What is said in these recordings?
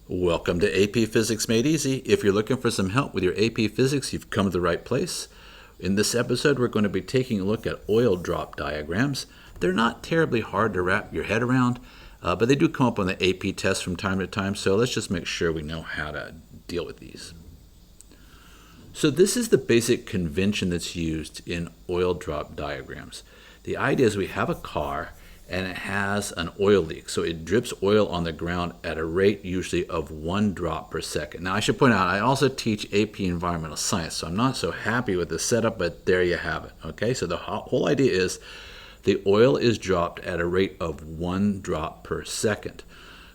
Welcome to AP Physics Made Easy. If you're looking for some help with your AP Physics, you've come to the right place. In this episode, we're going to be taking a look at oil drop diagrams. They're not terribly hard to wrap your head around, but they do come up on the AP test from time to time, so let's just make sure we know how to deal with these. So this is the basic convention that's used in oil drop diagrams. The idea is we have a car and it has an oil leak. So it drips oil on the ground at a rate usually of 1 drop per second. Now I should point out, I also teach AP Environmental Science, so I'm not so happy with the setup, but there you have it. Okay, so the whole idea is the oil is dropped at a rate of 1 drop per second.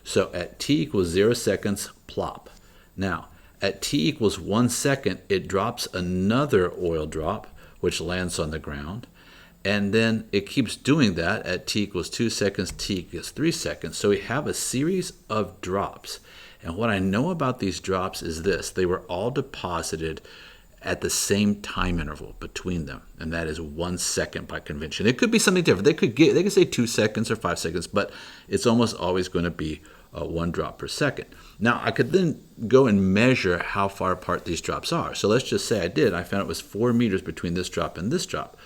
So at t equals 0 seconds, plop. Now, at t equals 1 second, it drops another oil drop, which lands on the ground. And then it keeps doing that at t equals 2 seconds, t equals 3 seconds. So we have a series of drops. And what I know about these drops is this. They were all deposited at the same time interval between them. And that is 1 second by convention. It could be something different. They could say 2 seconds or 5 seconds, but it's almost always going to be 1 drop per second. Now, I could then go and measure how far apart these drops are. So let's just say I did. I found it was 4 meters between this drop and this drop.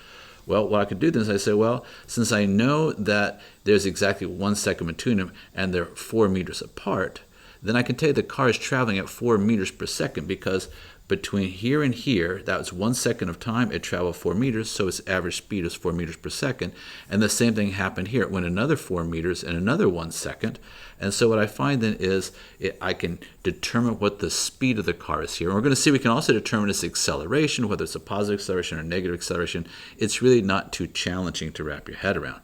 Well, what I could do then is I say, well, since I know that there's exactly 1 second between them and they're 4 meters apart, then I can tell you the car is traveling at 4 meters per second because between here and here, that was 1 second of time, it traveled 4 meters, so its average speed is 4 meters per second. And the same thing happened here. It went another 4 meters in another 1 second. And so what I find then is I can determine what the speed of the car is here. And we're going to see we can also determine its acceleration, whether it's a positive acceleration or negative acceleration. It's really not too challenging to wrap your head around.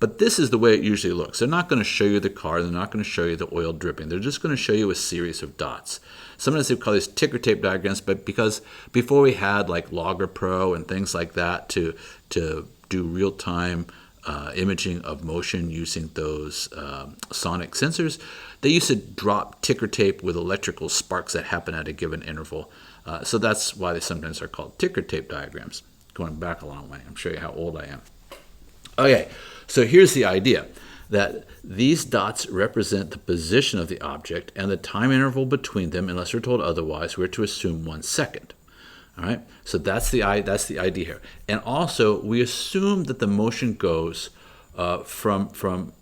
But this is the way it usually looks. They're not going to show you the car. They're not going to show you the oil dripping. They're just going to show you a series of dots. Sometimes they call these ticker tape diagrams, but because before we had like Logger Pro and things like that to do real-time imaging of motion using those sonic sensors, they used to drop ticker tape with electrical sparks that happen at a given interval. So that's why they sometimes are called ticker tape diagrams. Going back a long way. I'm showing you how old I am. Okay, so here's the idea, that these dots represent the position of the object and the time interval between them, unless we're told otherwise, we're to assume 1 second. All right, so that's the idea here. And also, we assume that the motion goes from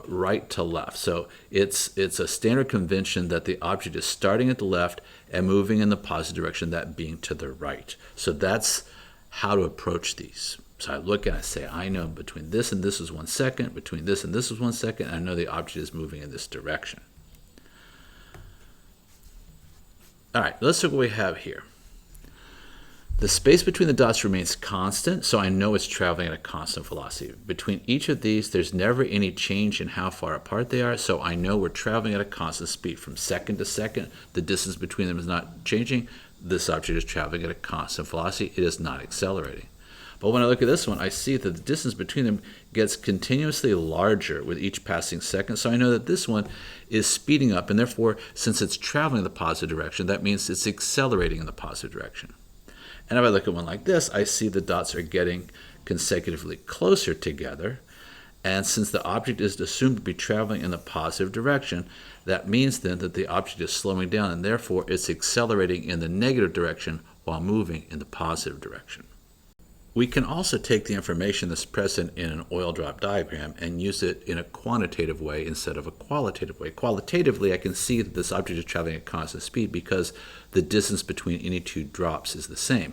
right to left. So it's a standard convention that the object is starting at the left and moving in the positive direction, that being to the right. So that's how to approach these. So I look and I say, I know between this and this is 1 second, between this and this is 1 second, and I know the object is moving in this direction. All right, let's look what we have here. The space between the dots remains constant, so I know it's traveling at a constant velocity. Between each of these, there's never any change in how far apart they are, so I know we're traveling at a constant speed from second to second. The distance between them is not changing. This object is traveling at a constant velocity. It is not accelerating. But when I look at this one, I see that the distance between them gets continuously larger with each passing second. So I know that this one is speeding up, and therefore, since it's traveling in the positive direction, that means it's accelerating in the positive direction. And if I look at one like this, I see the dots are getting consecutively closer together. And since the object is assumed to be traveling in the positive direction, that means then that the object is slowing down, and therefore it's accelerating in the negative direction while moving in the positive direction. We can also take the information that's present in an oil drop diagram and use it in a quantitative way instead of a qualitative way. Qualitatively, I can see that this object is traveling at constant speed because the distance between any two drops is the same.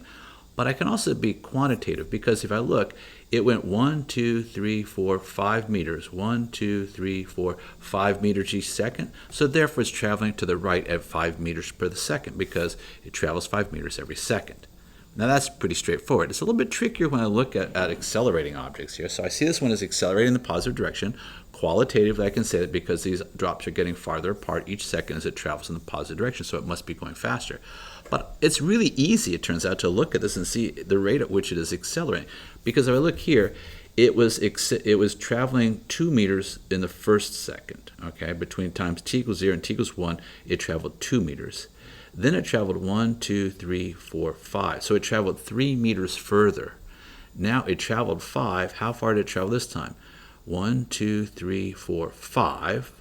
But I can also be quantitative because if I look, it went 1, 2, 3, 4, 5 meters. 1, 2, 3, 4, 5 meters each second. So therefore, it's traveling to the right at 5 meters per second because it travels 5 meters every second. Now that's pretty straightforward. It's a little bit trickier when I look at accelerating objects here. So I see this one is accelerating in the positive direction. Qualitatively, I can say that because these drops are getting farther apart each second as it travels in the positive direction, so it must be going faster. But it's really easy, it turns out, to look at this and see the rate at which it is accelerating. Because if I look here, it was traveling 2 meters in the first second. Okay, between times t equals 0 and t equals 1, it traveled 2 meters. Then it traveled 1, 2, 3, 4, 5. So it traveled 3 meters further. Now it traveled 5. How far did it travel this time? 1, 2, 3, 4, 5.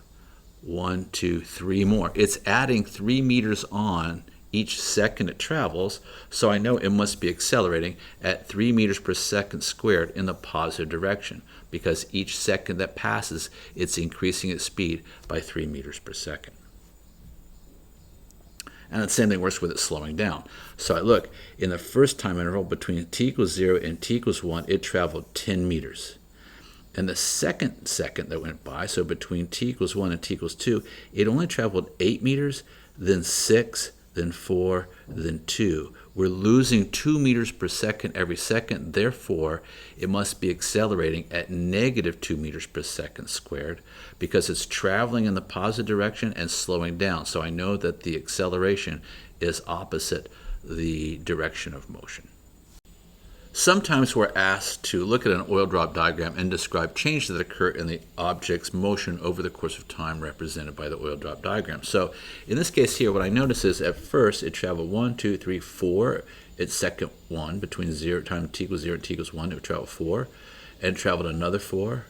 1, 2, 3 more. It's adding 3 meters on each second it travels, so I know it must be accelerating at 3 meters per second squared in the positive direction, because each second that passes, it's increasing its speed by 3 meters per second. And the same thing works with it slowing down. So I look, in the first time interval between t equals 0 and t equals 1, it traveled 10 meters. And the second that went by, so between t equals 1 and t equals 2, it only traveled 8 meters, then 6, then 4, then 2. We're losing 2 meters per second every second. Therefore, it must be accelerating at negative 2 meters per second squared, because it's traveling in the positive direction and slowing down. So I know that the acceleration is opposite the direction of motion. Sometimes we're asked to look at an oil drop diagram and describe changes that occur in the object's motion over the course of time represented by the oil drop diagram. So in this case here, what I notice is at first it traveled 1, 2, 3, 4. Its second one, between time t equals 0 and t equals 1, it would travel 4, and traveled another 4,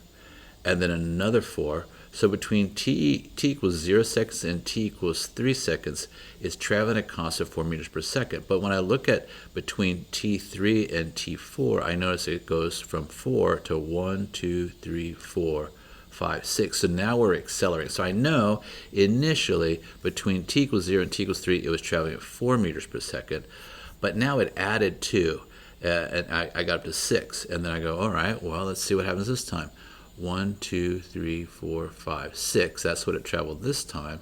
and then another 4. So between t equals 0 seconds and t equals 3 seconds, it's traveling at a constant 4 meters per second. But when I look at between t3 and t4, I notice it goes from 4 to 1, 2, 3, 4, 5, 6. So now we're accelerating. So I know initially between t equals 0 and t equals 3, it was traveling at 4 meters per second. But now it added 2, and I got up to 6. And then I go, all right, well, let's see what happens this time. 1, 2, 3, 4, 5, 6. That's what it traveled this time.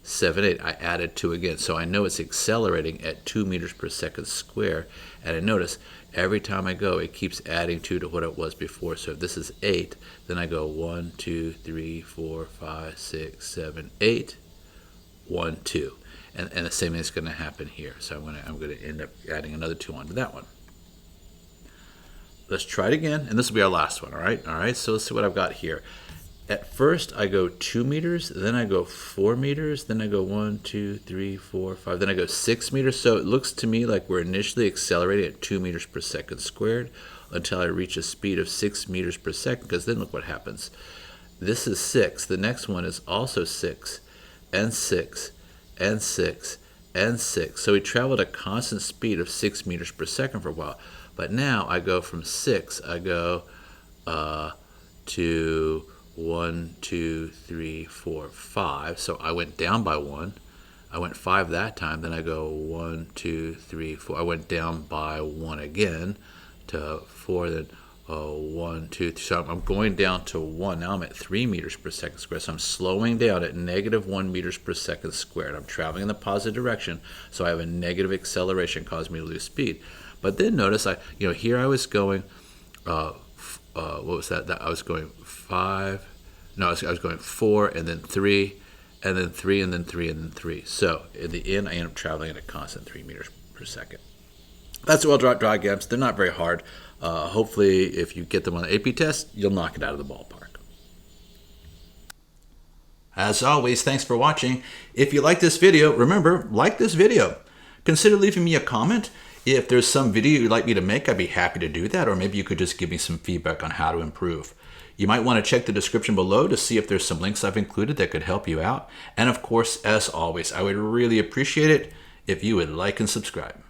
7, 8. I added 2 again. So I know it's accelerating at 2 meters per second square. And I notice every time I go, it keeps adding 2 to what it was before. So if this is 8, then I go 1, 2, 3, 4, 5, 6, 7, 8, 1, 2. And the same thing is going to happen here. So I'm going to end up adding another 2 onto that one. Let's try it again, and this will be our last one, all right? So let's see what I've got here. At first, I go 2 meters, then I go 4 meters, then I go 1, 2, 3, 4, 5, then I go 6 meters. So it looks to me like we're initially accelerating at 2 meters per second squared until I reach a speed of 6 meters per second, because then look what happens. This is 6. The next one is also 6, and 6, and 6, and 6. So we traveled at a constant speed of 6 meters per second for a while. But now I go from 6, I go to 1, 2, 3, 4, 5. So I went down by 1. I went 5 that time. Then I go 1, 2, 3, 4. I went down by 1 again to 4. Then 1, 2, 3. So I'm going down to 1. Now I'm at 3 meters per second squared. So I'm slowing down at negative 1 meters per second squared. I'm traveling in the positive direction. So I have a negative acceleration causing me to lose speed. But then notice, here I was going, what was that? I was going 5, no, I was going 4, and then 3, and then 3, and then 3, and then 3. So in the end, I end up traveling at a constant 3 meters per second. That's oil drop diagrams. They're not very hard. Hopefully, if you get them on the AP test, you'll knock it out of the ballpark. As always, thanks for watching. If you like this video, remember, like this video. Consider leaving me a comment. If there's some video you'd like me to make, I'd be happy to do that, or maybe you could just give me some feedback on how to improve. You might want to check the description below to see if there's some links I've included that could help you out. And of course, as always, I would really appreciate it if you would like and subscribe.